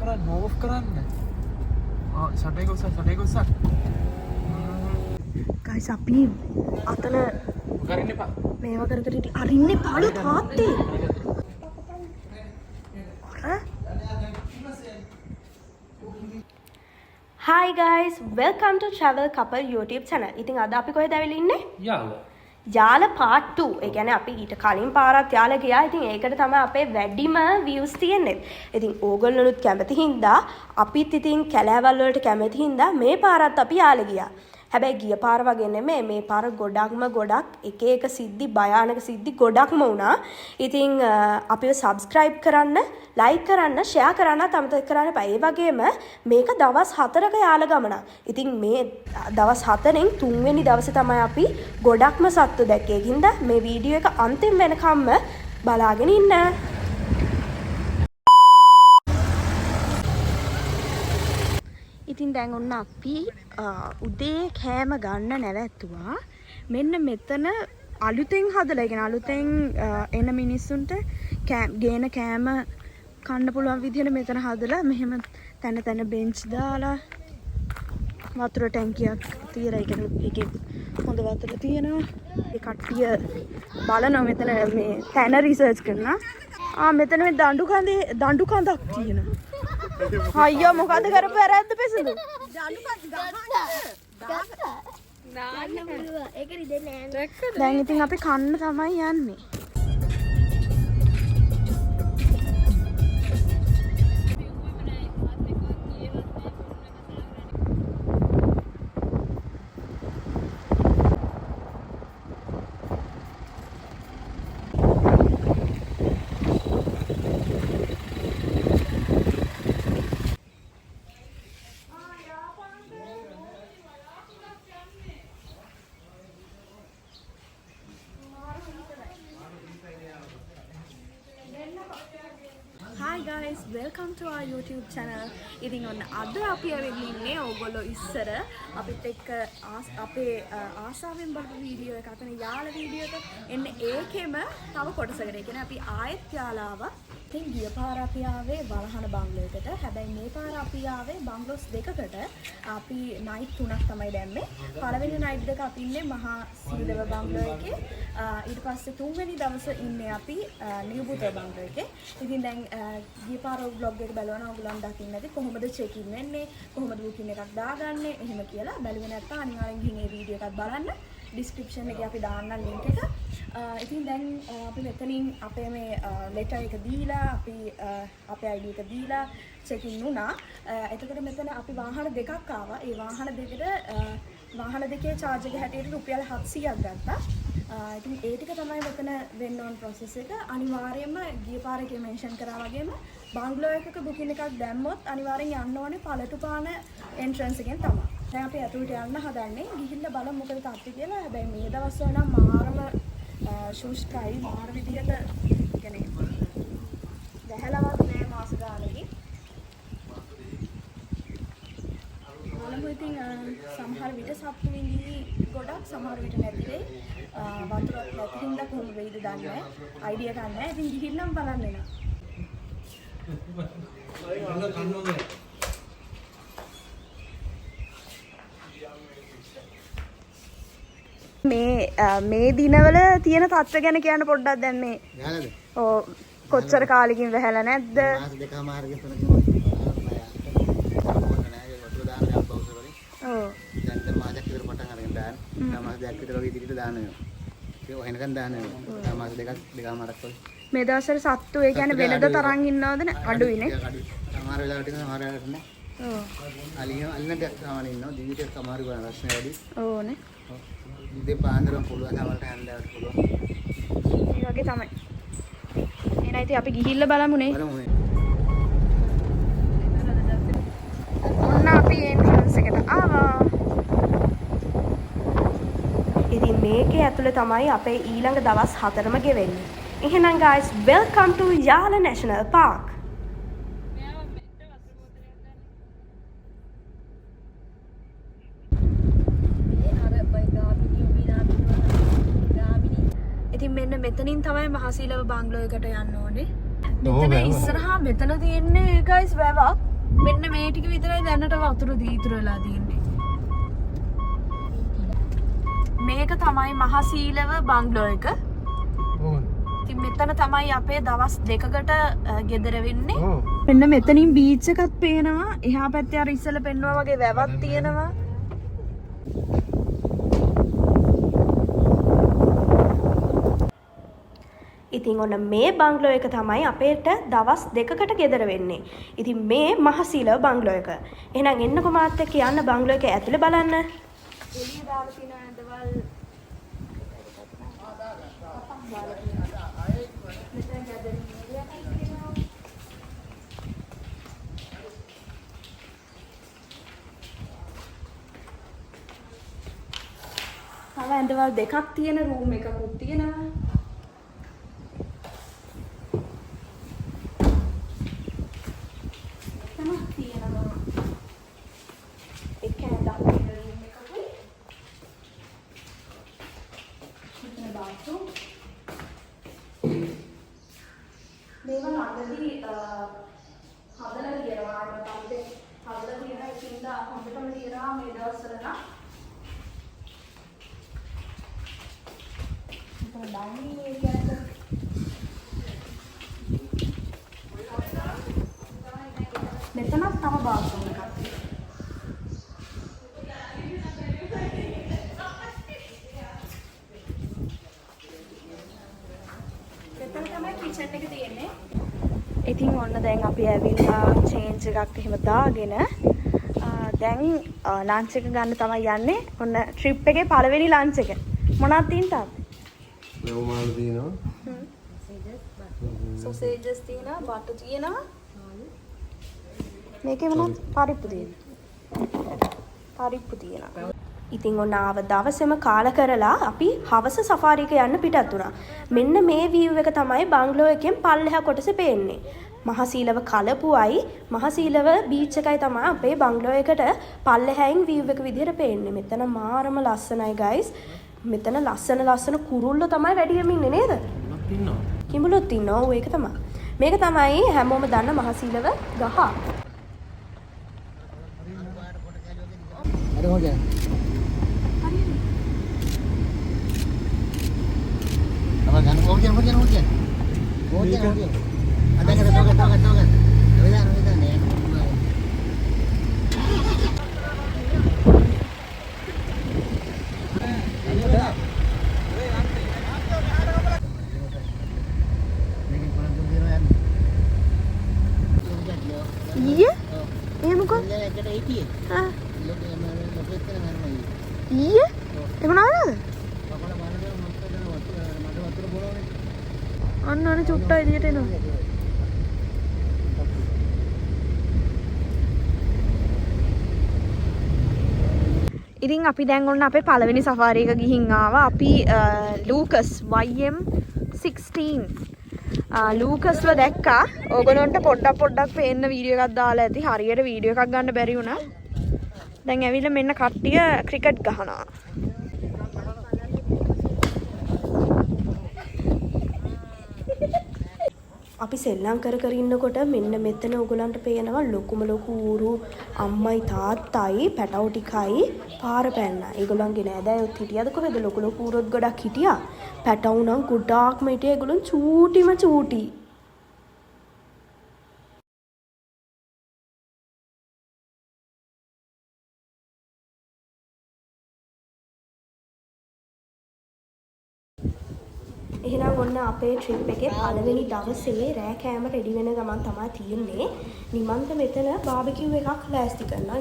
කරන්න ඕෆ් කරන්න. ෂට් එක උස්සක්. ගයිස් අපි අතන කරන්න එපා. මේව කර ඉති අරින්න පාඩු තාත්තේ. Hi guys, welcome to Travel Couple YouTube channel. ඉතින් අද අපි කොහෙද ඇවිල්ලා ඉන්නේ? යාල part 2. ඒ කියන්නේ අපි ඊට කලින් පාරක් යාල ගියා. ඉතින් ඒකට තමයි අපේ වැඩිම views තියෙන්නේ. ඉතින් ඕගොල්ලෝනුත් කැමති හින්දා අපිත් ඉතින් කැලෑවල් වලට කැමති හින්දා මේ පාරත් අපි යාල ගියා. හැබැයි ගිය පාර වගේ නෙමෙයි මේ පාර ගොඩක් එක සිද්ධි භයානක සිද්ධි ගොඩක්ම වුණා. ඉතින් අපිව subscribe කරන්න, like කරන්න, share කරන්න අමතක කරන්න එපා. ඒ වගේම මේක දවස් 4ක යාල ගමනක්. ඉතින් මේ දවස් 4න් 3 වෙනි දවසේ තමයි අපි ගොඩක්ම සත්තු දැක්කේ. ඒකින්ද මේ වීඩියෝ එක අන්තිම වෙනකම්ම බලාගෙන ඉන්න. ඉතින් දැන් ඔන්න අපි උදේ කෑම ගන්න නැවැත්තුවා. මෙන්න මෙතන අලුතෙන් හදලා, ඒ කියන්නේ අලුතෙන් එන මිනිස්සුන්ට ගේන කෑම කන්න පුළුවන් විදිහට මෙතන හදලා මෙහෙම තැන බෙන්ච් දාලා වතුර ටැංකියක් තියලා, ඒ කියන්නේ ඒකේ හොඳ වතුර තියෙනවා. ඒ කට්ටිය බලනවා මෙතන මේ තැන රිසර්ච් කරනවා. මෙතන මේ දඬු කඳක් තියෙනවා. අයියෝ මොකද කරපු වැරද්ද පෙසඳු? දැන් ඉතින් අපි කන්න තමයි යන්නේ. Hi guys, welcome to our YouTube channel. ඉතින් ඔන්න අද අපි ඇවිල්ලා ඉන්නේ ඕගොල්ලෝ ඉස්සර අපිත් එක්ක අපේ ආසාවෙන් බලපු වීඩියෝ එක අතන යාල වීඩියෝ එක එන්නේ ඒකෙම තව කොටසකට. ඒ කියන්නේ අපි ආයෙත් යාලාව. ඉතින් ගිය පාර අපි ආවේ වරහන බංගලෝ එකට. හැබැයි මේ පාර අපි ආවේ බංගලෝස් දෙකකට. අපි නයිට් 3ක් තමයි දැම්මේ. පළවෙනි නයිට් එක අපි ඉන්නේ මහාසීලව බංගලෝ එකේ. ඊට පස්සේ තුන්වෙනි දවසේ ඉන්නේ අපි නිව්බුත බංගලෝ එකේ. ඉතින් දැන් ගිය පාර vlog එක බලනවා ඔයගොල්ලන් දකින්න ඇති කොහොමද check in වෙන්නේ, කොහොමද booking එකක් දාගන්නේ එහෙම කියලා. බැලුවේ නැත්නම් අනිවාර්යෙන් ගිහින් ඒ වීඩියෝ එකත් බලන්න. description එකේ අපි දාන්නම් link එක. ඉතින් දැන් අපි මෙතනින් අපේ මේ letter එක දීලා අපි අපේ ID එක දීලා check in වුණා. එතකොට මෙතන අපි වාහන දෙකක් ආවා. ඒ වාහන දෙකට වාහන දෙකේ charge එක හැටියට රුපියල් 700ක් ගත්තා. ඉතින් ඒ ටික තමයි මෙතන වෙන්න ඕන process එක. අනිවාර්යයෙන්ම ගිය පාර එකේ mention කරා වගේම බංගලෝ එකක booking එකක් දැම්මොත් අනිවාර්යෙන් යන්න ඕනේ පළතුපාන entrance එකෙන් තමයි. දැන් අපි අතුලට යන්න හදන්නේ. ගිහිල්ලා බලමු මොකද තාත්තේ කියලා. හැබැයි මේ දවස්වල නම් මාරම ශුෂ්කයි, මාර විදිහට කියන්නේ දැහැලවත් නෑ මාස ගානකින්. බලමු ඉතින් සමහර විට සත්තු විඳි ගොඩක්, සමහර විට නැති වෙයි. වතුරක් නැති හින්දා කොහොම වෙයිද දන්නේ නැහැ. අයිඩියා ගන්න නැහැ. ඉතින් ගිහිල්ලාම බලන්න එනවා. මේ දිනවල තියෙන තත්ත්ව ගැන කියන්න පොඩ්ඩක්. දැන් මේ කොච්චර කාලෙකින් වැහැලා නැද්ද? මාස දෙකමාරකින් තුනකින් දැන් මාසයක් විතර පටන් අරගෙන දාන්න. මාස දෙකක් විතර වගේ ඉදිරියට දාන්න වෙනවා. ඒක වෙනකන් දාන්න වෙනවා. මාස දෙකමාරක් වගේ. මේ දවස්වල සත්තු ඒ කියන්නේ වෙනද තරම් ඉන්නවද නේ? අඩුයිනේ. සමහර වෙලාවට සමහර වෙලාවට නෑ. අලිනට සමාන ඉන්නවා. දිවිට සමහර ගාන රස්නේ වැඩි. ඕනේ. පාන්දරම් පුළුවන් සමහරට හැන්දාවට පුළුවන්. ඒ වගේ තමයි. එහෙනම් ඉතින් අපි ගිහිල්ලා බලමුනේ. ඔන්න අපි එන්ට්‍රන්ස් එකට ආවා. ඉතින් මේකේ ඇතුලේ තමයි අපේ ඊළඟ දවස් 4ම ගෙවෙන්නේ. එහෙනම් guys, welcome to Yala National Park. ඉතින් මෙන්න මෙතනින් තමයි මහසීලව බංගලෝ එකට යන්න ඕනේ. මෙතන ඉස්සරහා මෙතන තියෙන්නේ guys වැවක්. මෙන්න මේ ටික විතරයි දැනට වතුර දීතුර වෙලා තියෙන්නේ. මේක තමයි මහසීලව බංග්ලෝ එක. ඉතින් මෙතන තමයි අපේ දවස් 2කට ගෙදර වෙන්නේ. මෙන්න මෙතනින් බීච් එකක් පේනවා. එහා පැත්තේ අර ඉස්සෙල්ලා පෙන්නවා වගේ වැවක් තියෙනවා. ඉතින් ඔන්න මේ බංග්ලෝ එක තමයි අපේට දවස් 2කට ගෙදර වෙන්නේ. ඉතින් මේ මහසීලව බංග්ලෝ එක. එහෙනම් එන්නකො මාත් එක්ක යන්න බංග්ලෝ එක ඇතුලේ බලන්න. එළිය දාලා තියෙන ඇඳවල් තව ඇඳවල් දෙකක් තියෙන රූම් එකකුත් තියෙනවා. මෙතනත් තම බාත්රූම් එකක් මෙතන තමයි කිචන් එක තියෙන්නේ. ඉතින් ඔන්න දැන් අපි ඇවිල්ලා චේන්ජ් එකක් එහෙම දාගෙන දැන් ලන්ච් එක ගන්න තමයි යන්නේ. ඔන්න ට්‍රිප් එකේ පළවෙනි ලන්ච් එක. මොනවද තියෙන්නේ තාත්තා? ලෙවමාල් තියෙනවා. සොසේජස් තියෙනවා, බටර් තියෙනවා. මේකේ මොනවද? පරිප්පු තියෙනවා. ඉතින් ඔන්න ආව දවසේම කාලා කරලා අපි හවස සෆාරි එක යන්න පිටත් වුණා. මෙන්න මේ view එක තමයි බංග්ලෝ එකෙන් පල්ලෙහා කොටසේ පේන්නේ. මහසීලව කලපුවයි මහසීලව බීච් එකයි තමයි අපේ බංග්ලෝ එකට පල්ලෙහායින් view එක විදිහට පේන්නේ. මෙතන මාරම ලස්සනයි guys. මෙතන ලස්සන කුරුල්ලෝ තමයි වැඩියෙන්ම ඉන්නේ නේද? කිඹුලොත් ඉන්නවා. ඔව් ඒක තමයි. මේක තමයි හැමෝම දන්න මහසීලව ගහ. අර හොයන්න. apa kan hujan ada kata tokat udah nih iya එහෙම කො iya emang ada අන්න චුට්ටා එළියට එනවා. ඉතින් අපි දැන් ඔන්න අපේ පළවෙනි සෆාරි එක ගිහින් ආවා. අපි ලූකස් YM16 ලූකස්ව දැක්කා. ඕගොල්ලන්ට පොඩ්ඩක් පේන්න වීඩියෝ එකක් දාලා ඇති. හරියට වීඩියෝ එකක් ගන්න බැරි වුණා. දැන් ඇවිල්ලා මෙන්න කට්ටිය ක්‍රිකට් ගහනවා. අපි සෙල්ලම් කර ඉන්නකොට මෙන්න මෙතන ඔයගලන්ට පේනවා ලොකුම ලොකු ඌරු අම්මයි තාත්තයි පැටව ටිකයි පාර පැන්නා. ඒගොල්ලන්ගේ නෑදෑයොත් හිටියද කොහෙද? ලොකු ලොකු ඌරොත් ගොඩක් හිටියා. පැටව නම් ගොඩාක්ම හිටියා. ඒගොල්ලන් චූටි. එහෙනම් ඔන්න අපේ ට්‍රිප් එකේ පළවෙනි දවසේ රෑ කෑම රෙඩි වෙන ගමන් තමයි තියෙන්නේ. නිමන්ත මෙතන බාබිකියු එකක් ලෑස්ති කරනවා.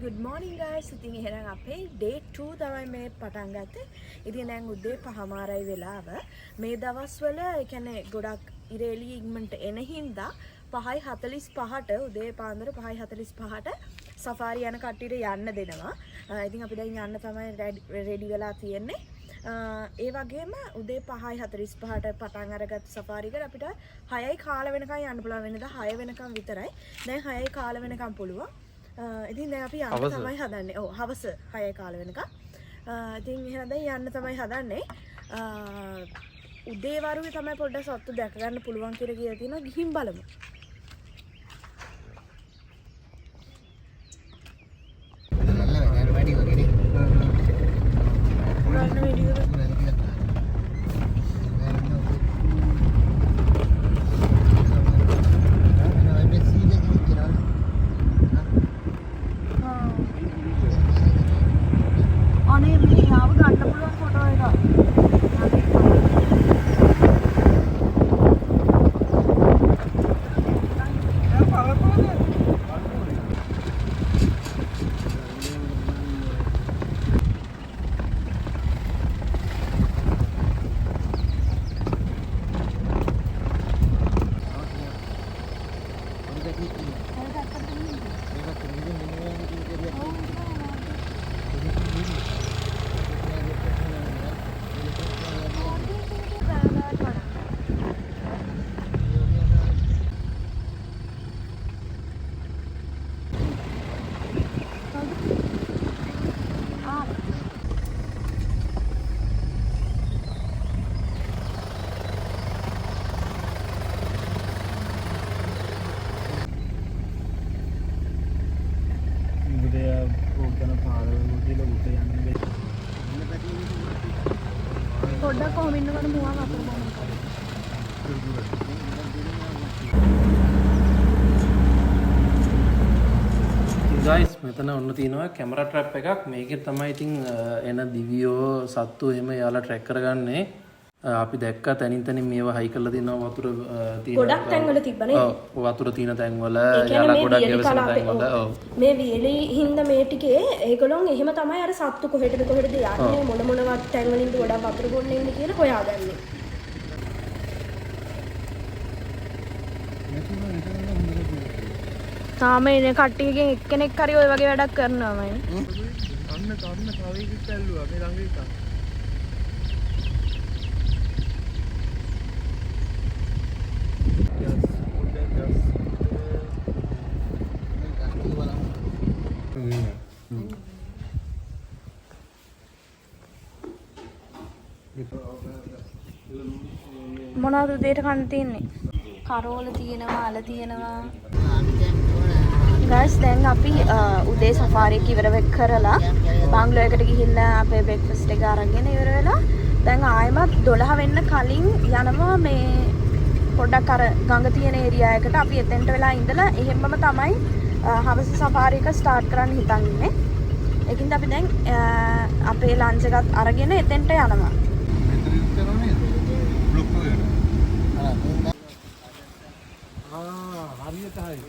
Good morning guys. ඉතින් එහෙනම් අපේ day 2 තමයි මේ පටන් ගත්තේ. ඉතින් දැන් උදේ 5:00යි වෙලාව. මේ දවස්වල ඒ කියන්නේ ගොඩක් ඉරේලි ඉක්මනට එන හින්දා 5:45ට උදේ පාන්දර 5:45ට සෆාරි යන කට්ටියට යන්න දෙනවා. ඉතින් අපි දැන් යන්න තමයි රෙඩි වෙලා තියෙන්නේ. ඒ වගේම උදේ 5:45ට පටන් අරගත්තු සෆාරි එකට අපිට 6යි කාල වෙනකන් යන්න පුළුවන් වෙනදා 6 වෙනකන් විතරයි. දැන් 6යි කාල වෙනකන් පුළුවන්. ඉතින් දැන් අපි යන්න තමයි හදන්නේ. ඔව් හවස 6යි කාල වෙනකන්. ඉතින් එහෙනම් දැන් යන්න තමයි හදන්නේ. උදේ වරුවේ තමයි පොඩ්ඩක් සත්තු දැක ගන්න පුළුවන් කියලා කියලා තියෙනවා. ගිහින් බලමු. පොඩ්ඩක් කොහොම ඉන්නවද මුවන් අතර ගයිස් මෙතන ඔන්න තියෙනවා කැමරා ට්‍රැප් එකක්. මේකේ තමයි ඉතින් එන දිවියෝ සත්තු එහෙම යාලා ට්‍රැක් කරගන්නේ. අපි දැක්කා තනින් තනින් මේවා හයි කරලා තියෙනවා වතුර තියෙන ගොඩක් තැන්වල තිබ්බනේ. ඔව් වතුර තියෙන තැන්වල යාලා ගොඩක් ගැවසෙන තැන්වල. ඔව් මේ වියලි හින්දා මේ ටිකේ ඒගොල්ලොන් එහෙම තමයි අර සත්තු කොහෙටද යන්නේ මොන මොනවත් තැන්වලින්ද ගොඩක් වතුර බොන්න ඉන්නේ කියලා හොයාගන්නේ. තාම ඉන්නේ කට්ටියකින් එක්කෙනෙක් හරි ඔය වගේ වැඩක් කරනවාමයි. අන්න කවෙකිට ඇල්ලුවා මේ ළඟ එක. මොනවද උදේට කන්න තියෙන්නේ? කරෝල තියෙනවා, අල තියෙනවා. ගයිස් දැන් අපි උදේ සෆාරි එක ඉවර කරලා බංගලෝ එකට ගිහිල්ලා අපේ බ්‍රෙක්ෆාස්ට් එක අරගෙන ඉවර වෙලා දැන් ආයෙමත් 12 වෙන්න කලින් යනවා මේ පොඩ්ඩක් අර ගඟ තියෙන ඒරියා එකට. අපි එතෙන්ට වෙලා ඉඳලා එහෙම්මම තමයි හවස සෆාරි එක ස්ටාර්ට් කරන්න හිතන් ඉන්නේ. ඒකින්ද අපි දැන් අපේ ලන්ච් එකත් අරගෙන එතෙන්ට යනවා. හරියට හරි.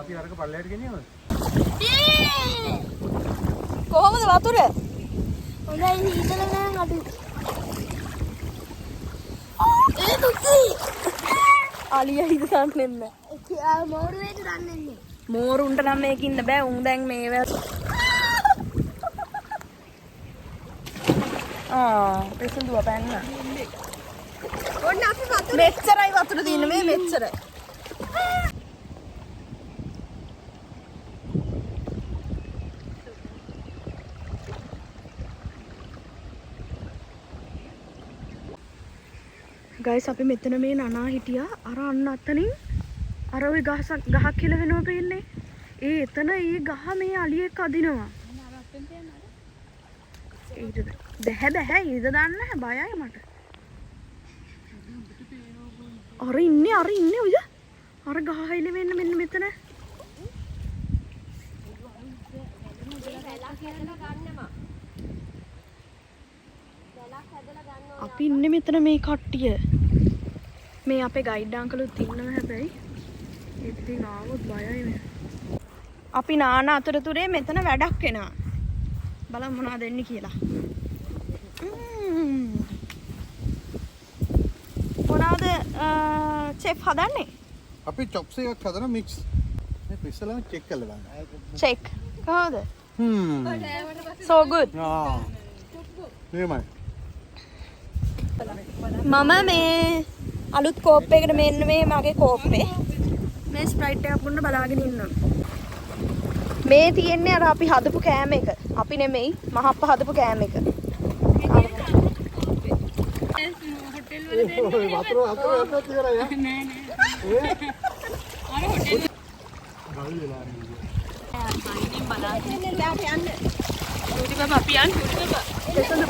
අපි අරක පල්ලයට ගෙනියමු. කොහොමද වතුර? හොඳයි හීතල නෑ අඩු. ඒ දුක්ති. අලියා හිත දන්නේ නැහැ. මෝරුවේද දන්නේ නැහැ. මෝරුන්ට නම් මේක ඉන්න බෑ. උන් දැන් මේව පිසුඳුව පැන්න. ඔන්න අපි වතුර මෙච්චරයි වතුර තියෙන මේ මෙච්චරයි. ගයිස් අපි මෙතන මේ නනා හිටියා අර අන්න අතනින් අර ওই ගහක් කියලා වෙනවා පෙන්නේ. ඒ එතන ඒ ගහ මේ අලියෙක් අදිනවා. බැහැ ඊද දන්නේ නැහැ බයයි මට. අර ඉන්නේ ඔය. අර ගහ හිලෙ වෙන්න මෙන්න මෙතන. අපි ඉන්නේ මෙතන මේ කට්ටිය. මේ අපේ ගයිඩ් අංකලුත් ඉන්නවා හැබැයි. ඉතින් ආවොත් බයයි මේ. අපි නාන අතරතුරේ මෙතන වැඩක් වෙනවා. බලමු මොනවද වෙන්නේ කියලා. මොනවද මොනවද චෙෆ් හදන්නේ? අපි චොප්ස් එකක් හදන මික්ස්. මේ ඉස්සෙල්ලාම චෙක් කරලා බලන්න. චෙක්. කොහොමද? So good. මේමයි. මම මේ අලුත් කෝප් එකකට මෙන්න මේ මගේ කෝප්පේ මේ ස්ප්‍රයිට් එකක් බොන්න බලාගෙන ඉන්නවා. මේ තියෙන්නේ අර අපි හදපු කෑම එක. අපි නෙමෙයි මහප්ප හදපු කෑම එක. වතුර තියලා යා. නෑ. අර හොටෙල්. ගල් වෙලා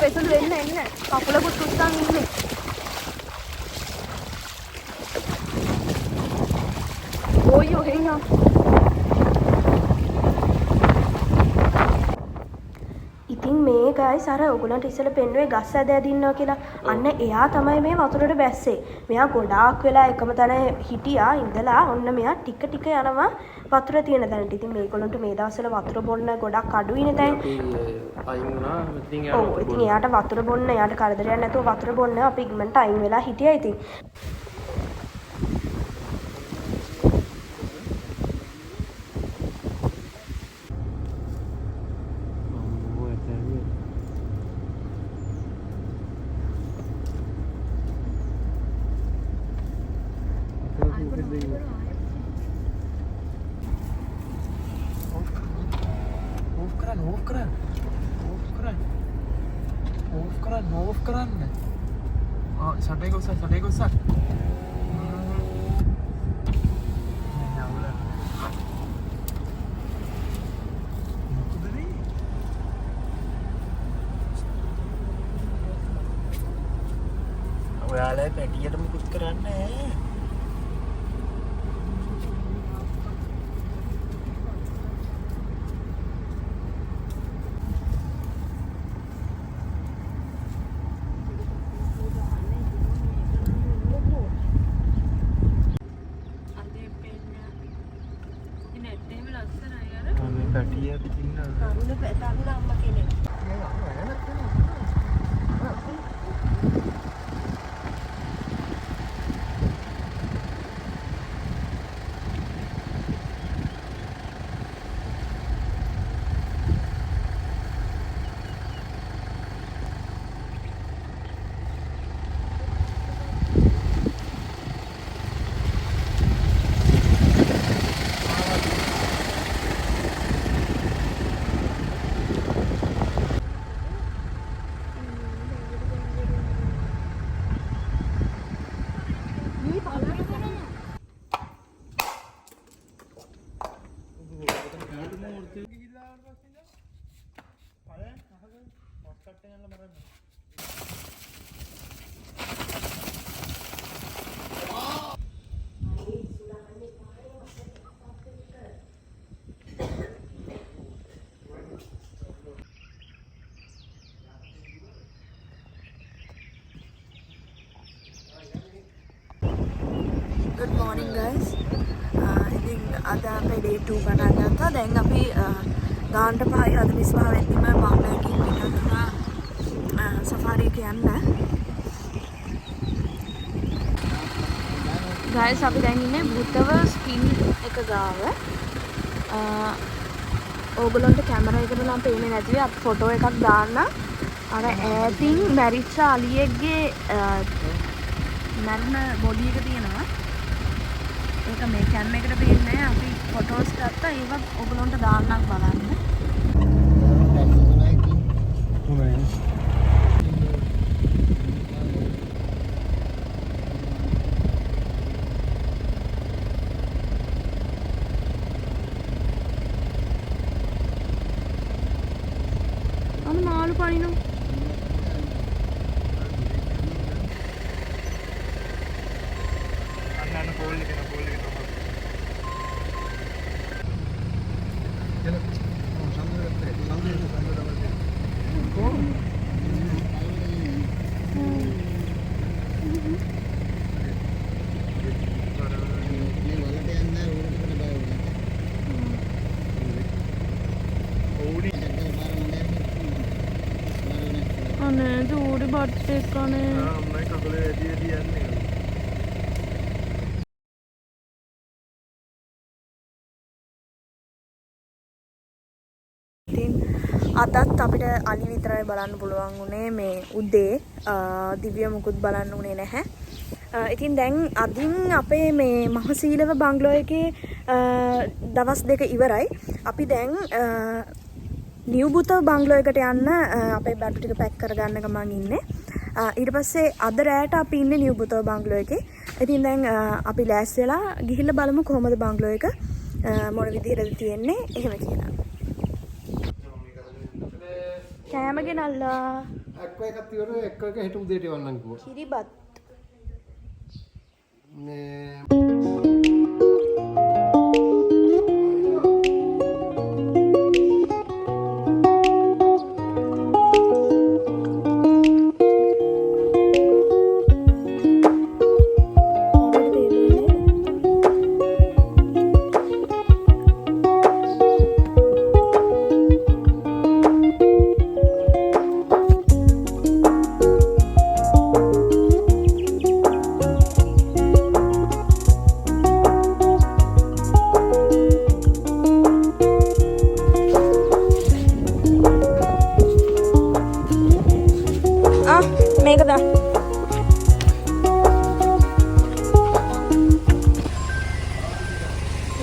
පෙසුළු වෙන්න එන්න කකුලකුත් උස්සන් ඉන්නේ. ඔයෝ හේනා ඉතින් මේ ගයිස් අර ඔයගොල්ලන්ට ඉස්සෙල්ලා පෙන්නුවේ ගස් ඇද ඇදින්නවා කියලා. අන්න එයා තමයි මේ වතුරට බැස්සේ. මෙයා ගොඩාක් වෙලා එකම තැන හිටියා ඉඳලා ඔන්න මෙයා ටික ටික යනවා වතුර තියෙන තැනට. ඉතින් මේගොල්ලන්ට මේ දවස්වල වතුර බොන්න ගොඩක් අඩුයිනේ දැන්. ඔව් ඉතින් එයාට වතුර බොන්න එයාට කරදරයක් නැතුව වතුර බොන්න අපි ඉක්මනට අයින් වෙලා හිටියා ඉතින්. ඕෆ් කරන්න. සටේ ගොස්සක්. ඔයාලා පැටියට මුකුත් කරන්නේ නැහැ. Good morning guys. ඉතින් අද අපේ day 2 පටන් ගත්තා. දැන් අපි ගාන්ට 5:45 වෙනිදීම මහමැකින් පිටත් වුණා සෆාරි එක යන්න. guys අපි දැන් ඉන්නේ බුතව ස්පින් එක ගාව. ඕගොල්ලන්ට කැමරා එකට නම් පේන්නේ නැති වෙයි. අපි ෆොටෝ එකක් දාන්න. අර ඈතින් මැරිච්ච අලියෙක්ගේ මරණ බොඩි එක තියෙනවා. ඒක මේ කැම් එකට පේන්නේ නැහැ. අපි ෆොටෝස් ගත්තා. ඒක ඔයගොල්ලන්ට දාන්නක් බලන්න. අන්න මාළු පනිනවා. අනේ ජෝඩි බර්ත්ඩේ කනේ. අම්මයි කකුලේ ඇදී යන්නේ. අදත් අපිට අලි විතරයි බලන්න පුළුවන් වුණේ මේ උදේ දිව්‍ය මුකුත් බලන්න උනේ නැහැ. ඉතින් දැන් අදින් අපේ මේ මහසීලව බංගලෝ එකේ දවස් දෙක ඉවරයි. අපි දැන් නිව්බුත බංගලෝ එකට යන්න අපේ බඩු ටික පැක් කරගන්න ගමන් ඉන්නේ. ඊට පස්සේ අද රැයට අපි ඉන්නේ නිව්බුත බංගලෝ එකේ. ඉතින් දැන් අපි ලෑස්ති වෙලා ගිහිල්ලා බලමු කොහොමද බංගලෝ එක මොන විදිහටද තියෙන්නේ එහෙම කියලා. කෑම ගෙනල්ලා එක්ක එකක් තියුණා එක්ක එක හිට උදේට යවන්නම් කිව්වා. කිරිබත්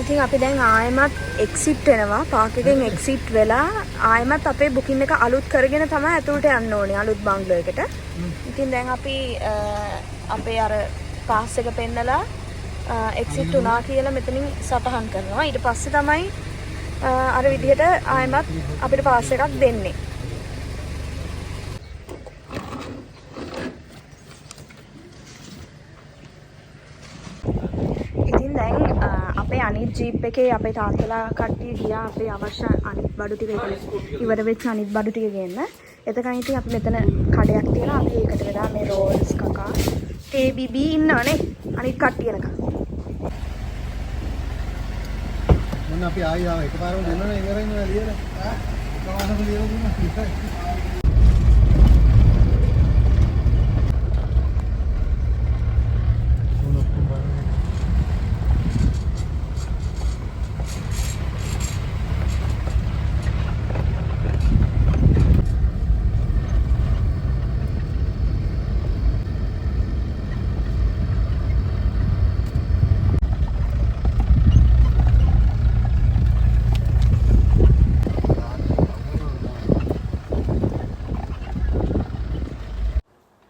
ඉතින් අපි දැන් ආයෙමත් එක්සිට් වෙනවා. පාක් එකෙන් එක්සිට් වෙලා ආයෙමත් අපේ බුකින් එක අලුත් කරගෙන තමයි ඇතුළට යන්න ඕනේ අලුත් බංගලෝ එකට. ඉතින් දැන් අපි අපේ අර පාස් එක පෙන්නලා එක්සිට් වුණා කියලා මෙතනින් සටහන් කරනවා. ඊට පස්සේ තමයි අර විදිහට ආයෙමත් අපිට පාස් එකක් දෙන්නේ. අපේ අනිත් ජීප් එකේ අපේ තාත්තලා කට්ටිය ගියා අපේ අවශ්‍ය අනිත් බඩු ටික ඉවර වෙච්ච අනිත් බඩු ටික ගේන්න. එතකන් ඉතින් අපි මෙතන කඩයක් තියලා අපි ඒකට වෙලා මේ රෝල්ස් කකා TBB ඉන්නවනේ අනිත් කට්ටිය එනකන්. මොන අපි ආයි ආව එකපාරම දෙන්නනේ ඉවරයින් ලියලා. එකපාරම ලියලා දුන්නා.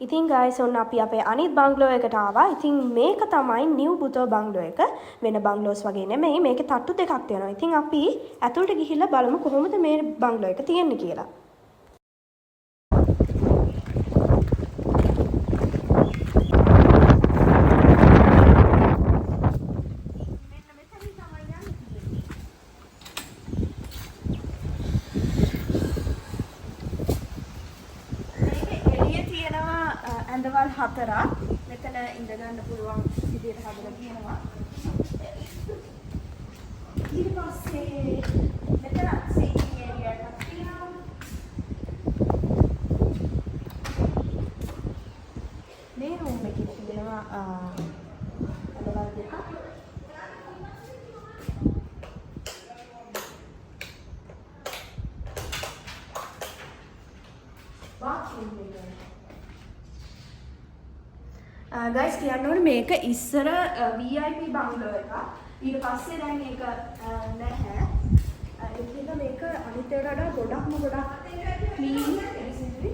ඉතින් guys ඔන්න අපි අපේ අනිත් බංගලෝ එකට ආවා. ඉතින් මේක තමයි නිව්බුත බංගලෝ එක. වෙන බංගලෝස් වගේ නෙමෙයි. මේකේ තට්ටු දෙකක් තියෙනවා. ඉතින් අපි ඇතුළට ගිහිල්ලා බලමු කොහොමද මේ බංගලෝ එක තියෙන්නේ කියලා. ඇඳවල් 4ක් මෙතන ඉඳ ගන්න පුළුවන් විදිහට හදලා තියෙනවා. ඊට පස්සේ මෙතන සීටින් ඒරියා එකක් තියෙනවා. මේ රූම් එකේ තියෙනවා ඇඳවල් දෙකක්. bathroom එක guys කියන්න ඕනේ මේක ඉස්සර VIP බංගලෝ එකක්. ඊට පස්සේ දැන් ඒක නැහැ. ඒකෙන්ද මේක අනිත් ඒවාට වඩා ගොඩක්ම ක්ලීන් එලිසිලි.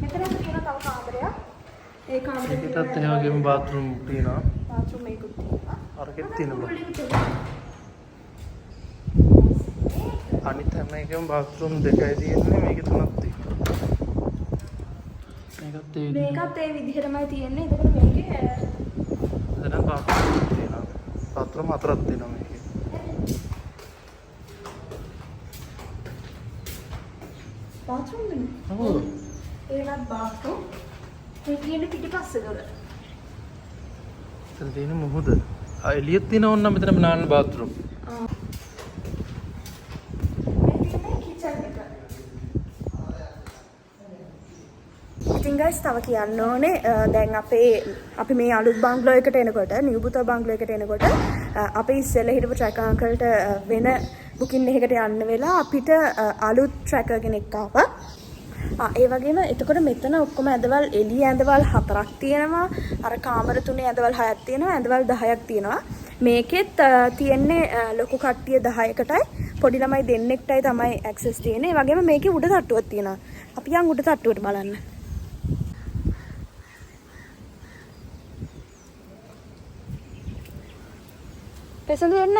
මෙතන තියෙන තව කාමරයක්. ඒ කාමරේ ඒකටත් ඒ වගේම බාත්රූම් තියෙනවා. බාත්රූම් එකකුත් තියෙනවා. අරකෙත් තියෙනවා. අනිත් හැම එකම බාත්රූම් දෙකයි තියෙන්නේ. මේකේ තුනක් තියෙනවා. මේකත් ඒ විදිහටමයි තියෙන්නේ. එතකොට මේකේ දැන් බාත්රූම් තියෙනවා. බාත්රූම් 4ක් තියෙනවා මේකේ. බාත්රූම් නේ. ඔව්. ඒකත් බාත්රූම්. මේ තියෙන්නේ පිටිපස්සේ දොර. එතන තියෙන මුහුද. එළියෙත් තියෙන ඕන නම් මෙතන නාන්න බාත්රූම්. ඉතින් guys තව කියන්න ඕනේ දැන් අපි මේ අලුත් බංගලෝ එකට එනකොට නිව්බුත බංගලෝ එකට එනකොට අපේ ඉස්සෙල්ලා හිටපු ට්‍රැකර් අංකල්ට වෙන බුකින් එකකට යන්න වෙලා අපිට අලුත් ට්‍රැකර් කෙනෙක් ආවා. ඒ වගේම එතකොට මෙතන ඔක්කොම ඇඳවල් එළිය ඇඳවල් 4ක් තියෙනවා. අර කාමර 3 ඇඳවල් 6ක් තියෙනවා. ඇඳවල් 10ක් තියෙනවා. මේකෙත් තියෙන්නේ ලොකු කට්ටිය 10කටයි පොඩි ළමයි දෙන්නෙක්ටයි තමයි ඇක්සස් තියෙන්නේ. ඒ වගේම මේකේ උඩ තට්ටුවක් තියෙනවා. අපි යන් උඩ තට්ටුවට බලන්න. පෙසඳු එන්න.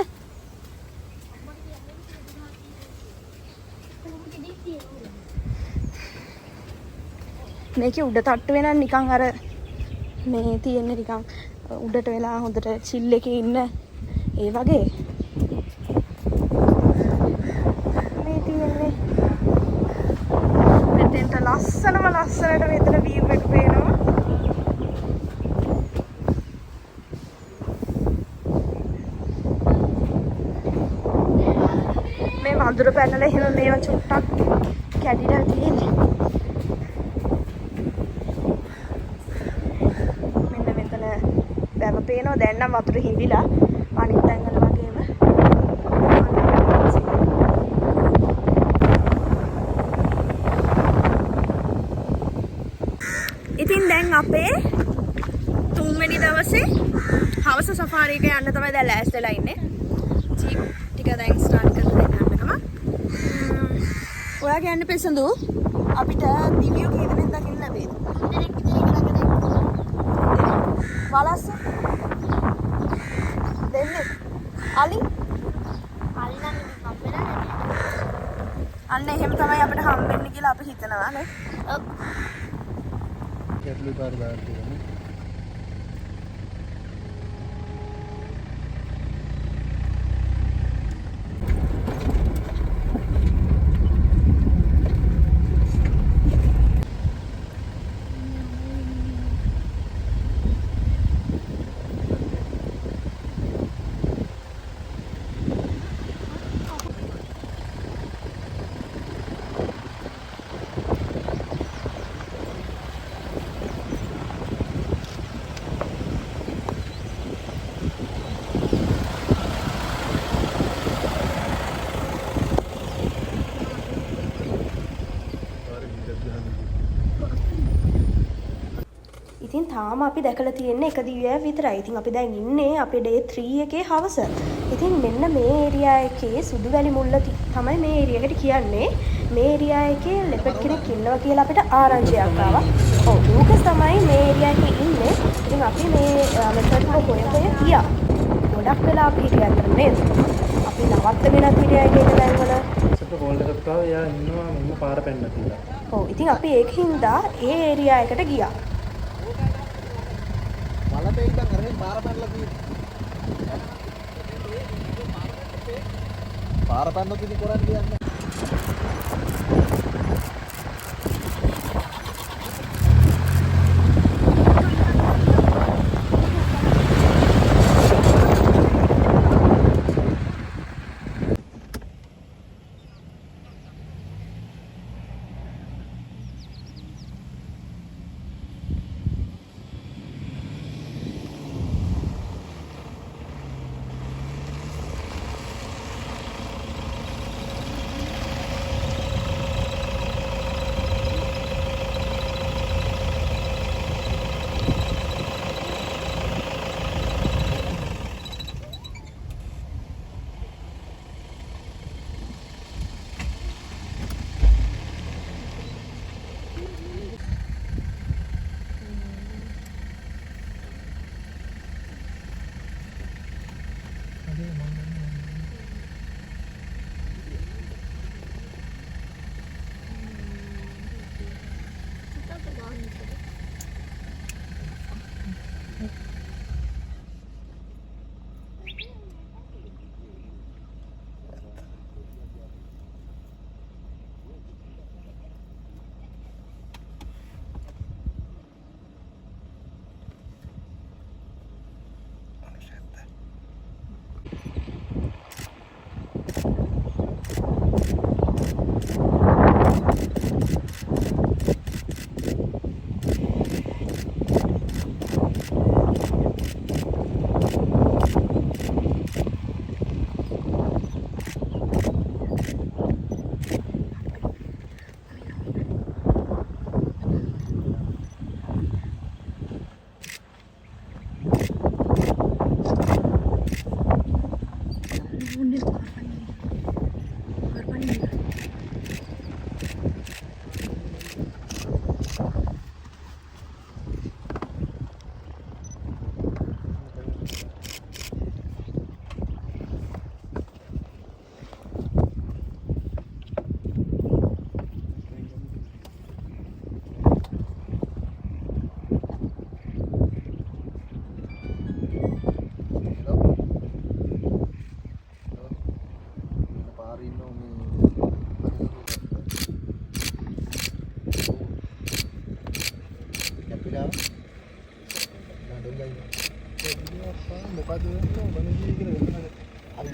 මේකේ උඩ තට්ටුවේ නම් නිකන් අර මේ තියෙන්නේ නිකන් උඩට වෙලා හොඳට චිල් එකේ ඉන්න ඒ වගේ. මේ තියෙන්නේ මෙතෙන්ට ලස්සනට මෙතන view එක පේනවා. මේ වඳුර පැනලා එහෙම මේවා චුට්ටක් කැඩිලා තියෙන්නේ. වැව පේනවා. දැන් නම් වතුර හිඳිලා අනිත් තැන්වල වගේම. ඉතින් දැන් අපේ 3 වෙනි දවසේ හවස සෆාරි එක යන්න තමයි දැන් ලෑස්තිලා ඉන්නේ. ජීප් ටික දැන් ස්ටාර්ට් කරලා දෙන්න යනවා. ඔයා කියන්නේ පෙසඳු අපිට දිවියෝ කී දෙනෙක් දකින්න ලැබෙයිද? වලස්ස දෙන්නේ අලි නම් අන්න එහෙම තමයි අපිට හම්බෙන්නේ කියලා අපි හිතනවා නේ. ඔව්. කැටලි පාර දාන්න තියෙනවා. ඉතින් තාම අපි දැකලා තියෙන්නේ එක දිවියක් විතරයි. ඉතින් අපි දැන් ඉන්නේ අපේ day 3 එකේ හවස. ඉතින් මෙන්න මේ ඒරියා එකේ සුදු වැලි මුල්ල තමයි මේ ඒරියා එකට කියන්නේ. මේ ඒරියා එකේ ලෙපඩ් කෙනෙක් ඉන්නවා කියලා අපිට ආරංචියක් ආවා. ඔව් ලූකස් තමයි මේ ඒරියා එකේ ඉන්නේ. ඉතින් අපි මේ මෙතන හොය ගියා. ගොඩක් වෙලා අපි හිටියා නේද? අපි නවත්තගෙන හිටියා ඒක දැන්වල. සුපර් කෝල් එකක් ආවා. යා ඉන්නවා මෙන්න පාර පැන්න තියලා. ඔව් ඉතින් අපි ඒකින්දා ඒ ඒරියා එකට ගියා. බලපෑම් කරගෙන පාර පැනලා තියෙනවා. පාර පැනලා තියෙන කරන් කියන්නේ.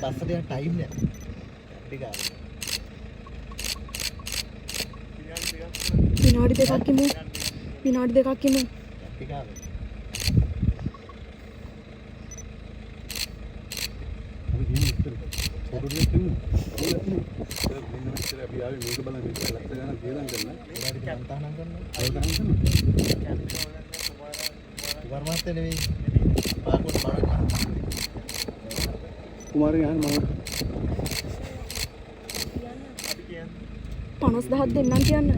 බස්සට යන ටයිම් එක. ටික. විනාඩි දෙකක් ඉමු. විනාඩි දෙකක් ඉමු. ටික. අපි ගිහින් ඉස්සර. පොඩ්ඩක් දෙන්න. මෙන්න මෙච්චර අපි ආවේ මේක බලන්න ලක්ෂ ගණන් තියලා කරන්න. ඒකට ගන්තහනම් කරනවා. අවදානම් කරනවා. වර්මාත් නෙවෙයි. පාකොත් බලන්න. කුමාරගේ අහන්න මම. අපි කියන්නේ 50000ක් දෙන්නම් කියන්න.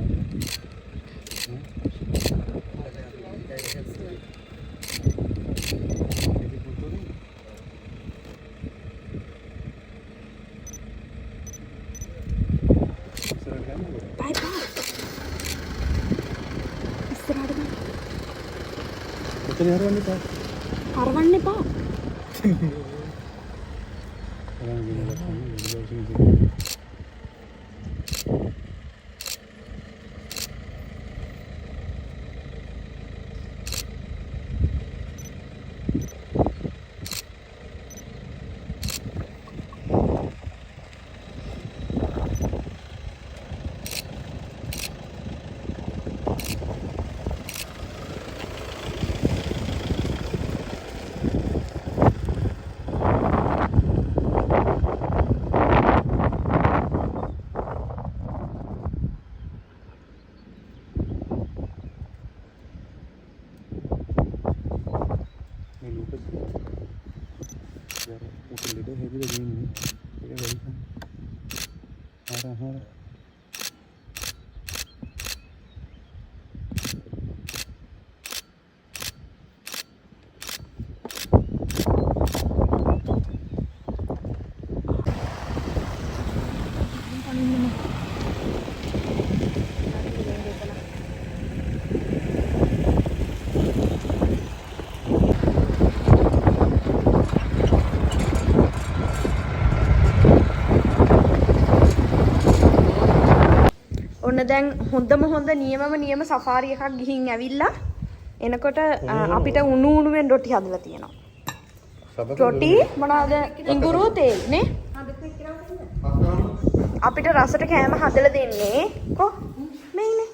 මෙතන හරවන්න එපා. හරවන්න එපා. ඔන්න දැන් හොඳම හොඳ නියම සෆාරි එකක් ගිහින් ඇවිල්ලා එනකොට අපිට උණු උණුවෙන් රොටි හදලා තියෙනවා. රොටි මොනවාද? ඉඟුරු තේල් නේ? අපිට රසට කෑම හදලා දෙන්නේ කො මේ ඉන්නේ.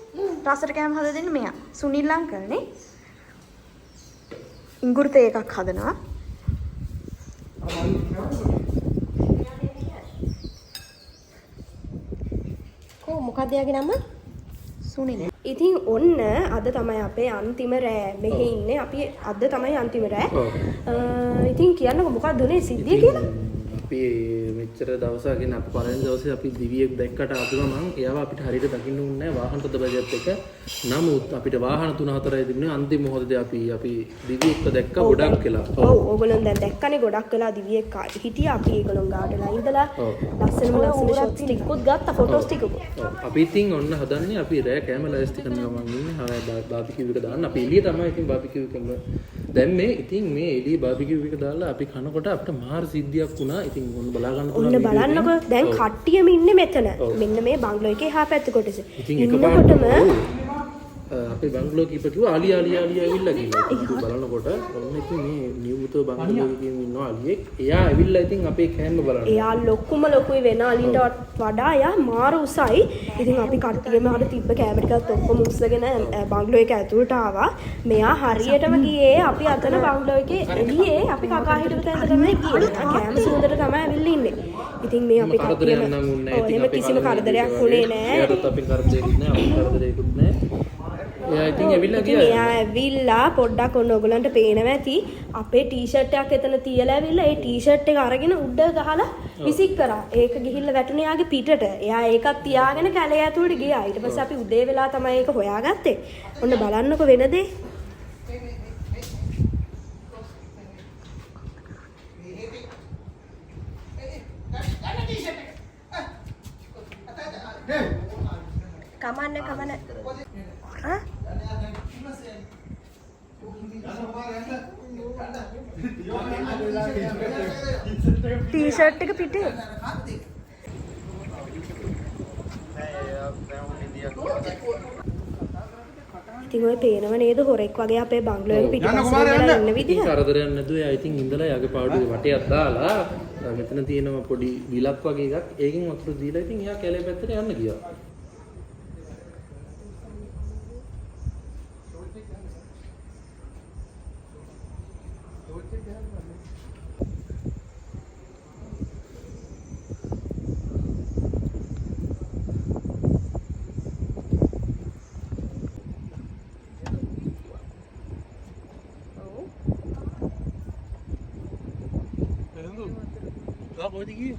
රසට කෑම හදලා දෙන්නේ මෙයා. සුනිල් අංකල් නේ. ඉඟුරු තේ එකක් හදනවා. මොකක්ද යාගේ නම? සුනිල්. ඉතින් ඔන්න අද තමයි අපේ අන්තිම රෑ. මෙහි ඉන්නේ අපි අද තමයි අන්තිම රෑ. ඉතින් කියන්නකො මොකක්ද උනේ සිද්ධිය කියලා? අපි මෙච්චර දවසකින් අපි පළවෙනි දවසේ අපි දිවියෙක් දැක්කට ආපු ගමන් එයාව අපිට හරියට දකින්න උන්නේ නැහැ වාහන තද බජට් එක. නමුත් අපිට වාහන 3-4යි තිබුණේ අන්තිම මොහොතේ අපි දිවියෙක්ව දැක්ක ගොඩක් වෙලා. ඔව් ඕගොල්ලෝ දැන් දැක්කනේ ගොඩක් වෙලා දිවියෙක් හිටියා. අපි ඒගොල්ලෝ ගාඩලා ඉඳලා ලස්සන ෂොට්ස් ටිකකුත් ගත්තා ෆොටෝස් ටිකකුත්. අපි ඉතින් ඔන්න හදන්නේ අපි රෑ කෑම ලෑස්ති කරන ගමන් ඉන්නේ. හැබැයි බාබිකියු එක දාන්න අපි එළිය තමයි ඉතින් බාබිකියු එකම දැන් මේ ඉතින් මේ එළිය බාබිකියු එක දාලා අපි කනකොට අපිට මාර සිද්ධියක් වුණා. ඉතින් ඔන්න බලා ගන්න පුළුවන්. ඔන්න බලන්නකෝ දැන් කට්ටියම ඉන්නේ මෙතන. මෙන්න මේ බංගලෝ එකේ එහා පැත්ත කොටස. ඉන්නකොටම අපේ බංගලෝ කීපටු ආලි ඇවිල්ලා ගිහින් බලනකොට ඔන්න ඉතින් මේ නියුමතෝ බංගලෝ එකේ ඉන්නවා අලියෙක්. එයා ඇවිල්ලා ඉතින් අපේ කෑම බලන්න. එයා ලොකුයි වෙන අලින්ට වඩා එයා මාර උසයි. ඉතින් අපි කට්ටියම අර තිබ්බ කෑම ටිකත් ඔක්කොම උස්සගෙන බංගලෝ එක ඇතුළට ආවා. මෙයා හරියටම ගියේ අපි අතන බංගලෝ එකේ එළියේ අපි කකා හිටපු තැනට තමයි ගියේ. කෑම සුවඳට තමයි ඇවිල්ලා ඉන්නේ. ඉතින් මේ අපි කරදරයක් නම් උන්නේ නැහැ. ඉතින් කිසිම කරදරයක් උනේ නැහැ. එයාට අපි කරදරයක් නැහැ. අපි කරදරයක්වත් නැහැ. එයා ඉතින් ඇවිල්ලා ගියා. එයා ඇවිල්ලා පොඩ්ඩක් ඔන්න ඔයගලන්ට පේනවා ඇති අපේ ටී-ෂර්ට් එකක් එතන තියලා ඇවිල්ලා ඒ ටී-ෂර්ට් එක අරගෙන උඩ ගහලා විසික් කරා. ඒක ගිහිල්ලා වැටුනේ යාගේ පිටට. එයා ඒකත් තියාගෙන කැලේ ඇතුළට ගියා. ඊට පස්සේ අපි උදේ වෙලා තමයි ඒක හොයාගත්තේ. ඔන්න බලන්නකො වෙන දේ. කමන්න ටී-ෂර්ට් එක පිටේ ඉතින් ඔය පේනව නේද හොරෙක් වගේ අපේ බංගලෝ එක පිටිපස්සේ ඉන්න විදිහ. කරදරයක් නැතුව එයා ඉතින් ඉඳලා යාගේ පාඩුවේ වටයක් දාලා මෙතන තියෙනවා පොඩි විලක් වගේ එකක්. ඒකෙන් වතුර දීලා ඉතින් එයා කැලේ පැත්තට යන්න ගියා. කොහෙද ගියේ?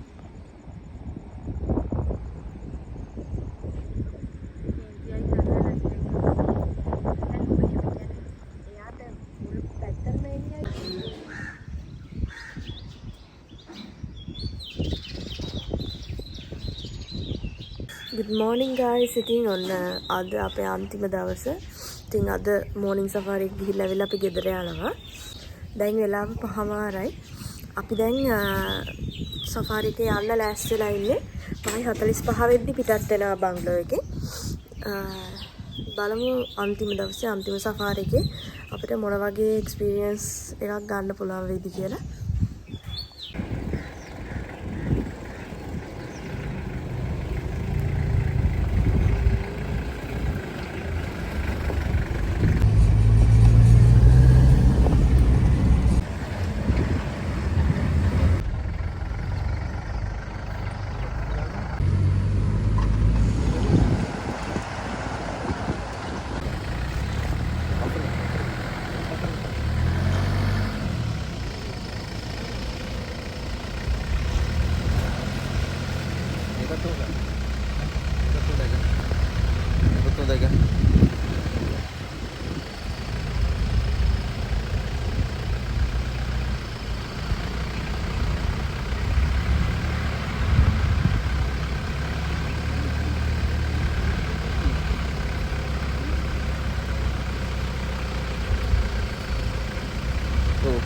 Good morning guys. ඉතින් ඔන්න අද අපේ අන්තිම දවස. ඉතින් අද morning safari එක ගිහිල්ලා වෙලා අපි ගෙදර යනවා. දැන් වෙලාව 5:00යි. අපි දැන් සෆාරි එකේ යන්න ලෑස්තිලා ඉන්නේ. 5:45 වෙද්දි පිටත් වෙනවා බංගලෝ එකේ. බලමු අන්තිම දවසේ අන්තිම සෆාරි එකේ අපිට මොන වගේ එක්ස්පීරියන්ස් එකක් ගන්න පුළුවන් වෙයිද කියලා.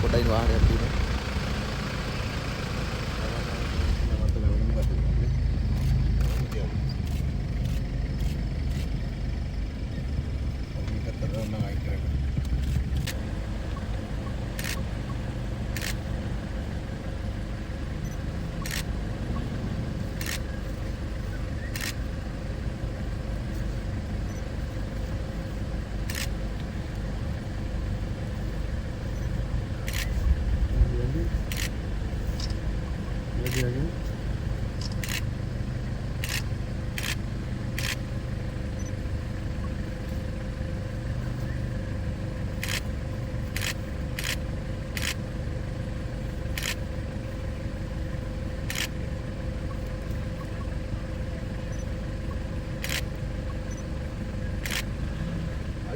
කොටයි වාහනයක් තියෙනවා.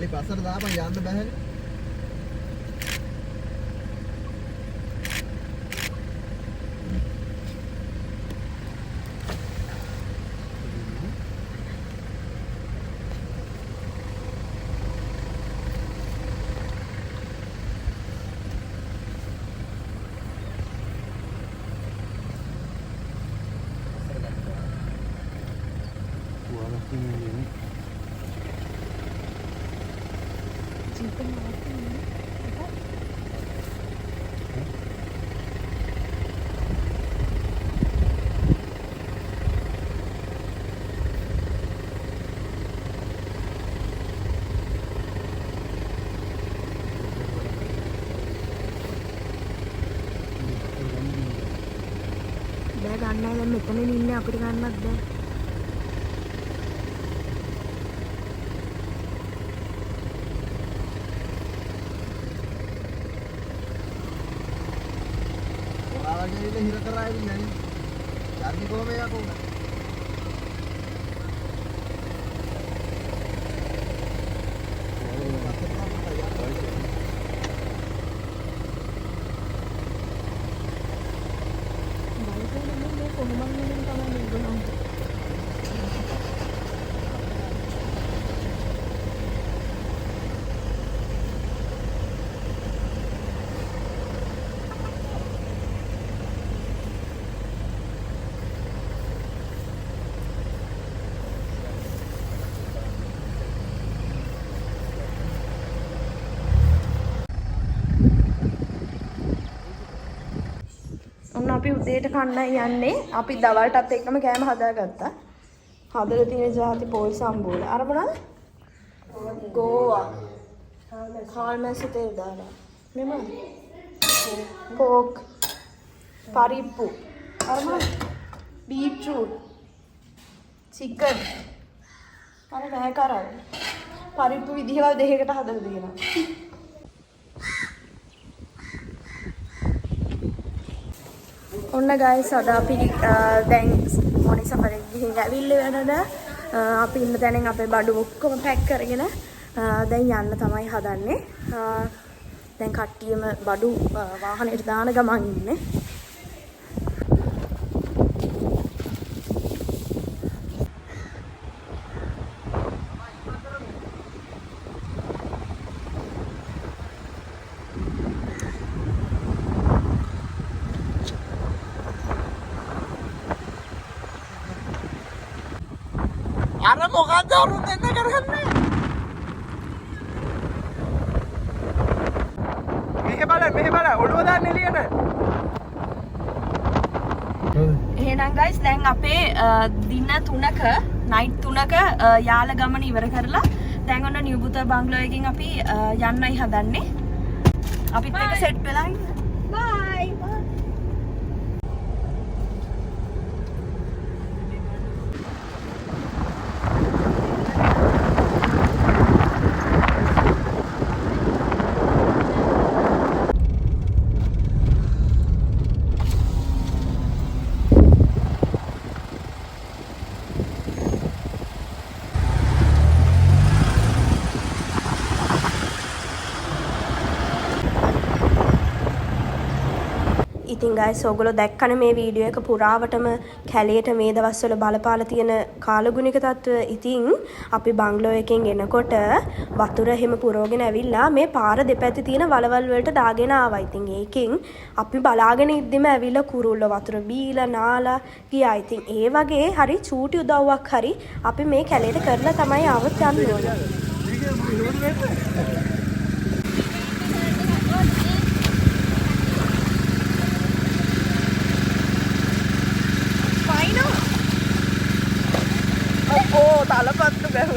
Ali pasar දාපන් යන්න බෑනේ. ගන්න දැන් මෙතන ඉන්නේ අපිට ගන්නත් බෑ. ඔයාලා ගිහින් හිර කරා ඉන්නේ නේ. යන්නේ කොහොම යකෝ. අපි උදේට කන්නයි යන්නේ. අපි දවල්ටත් එක්කම කෑම හදාගත්තා. හදලා තියෙන જાති පොල් සම්බෝල. අර මොනවද? ගෝවා. කාල්මැස්ස තෙල් දාලා. මෙමන්. පෝක්. පරිප්පු. අර මොනවද? බීට්‍රූට්. චිකන්. අර නැහැ කරා. පරිප්පු විදිහවල් දෙකකට හදලා දෙනවා. ඔන්න guys අද අපි දැන් මොනේ සමරේ ගිහින් ඇවිල්ලා වෙනද අපි ඉන්න තැනින් අපේ බඩු ඔක්කොම පැක් කරගෙන දැන් යන්න තමයි හදන්නේ. දැන් කට්ටියම බඩු වාහනේට දාන ගමන් ඉන්නේ. අර මොකද්ද වරුන් දෙන්න කරගන්නේ? මෙහෙ බලන්න ඔළුව දාන්න එළියට. එහෙනම් guys දැන් අපේ දින 3ක නයිට් 3ක යාල ගමන ඉවර කරලා දැන් ඔන්න නියුබුතර බංගලෝ එකකින් අපි යන්නයි හදන්නේ. අපිත් එක්ක සෙට් වෙලා ඉන්න. බයි. ඉතින් guys ඔයගොල්ලෝ දැක්කනේ මේ වීඩියෝ එක පුරාවටම කැලේට මේ දවස්වල බලපාලා තියෙන කාලගුණික තත්ත්වය. ඉතින් අපි බංගලෝ එකෙන් එනකොට වතුර එහෙම පුරවගෙන ඇවිල්ලා මේ පාර දෙපැත්තේ තියෙන වලවල් වලට දාගෙන ආවා. ඉතින් ඒකෙන් අපි බලාගෙන ඉද්දිම ඇවිල්ලා කුරුල්ල වතුර බීලා නාලා ගියා. ඉතින් ඒ වගේ හරි චූටි උදව්වක් හරි අපි මේ කැලේට කරලා තමයි ආවත් යන්න ඕනේ. Oh, tak lepas tu kan.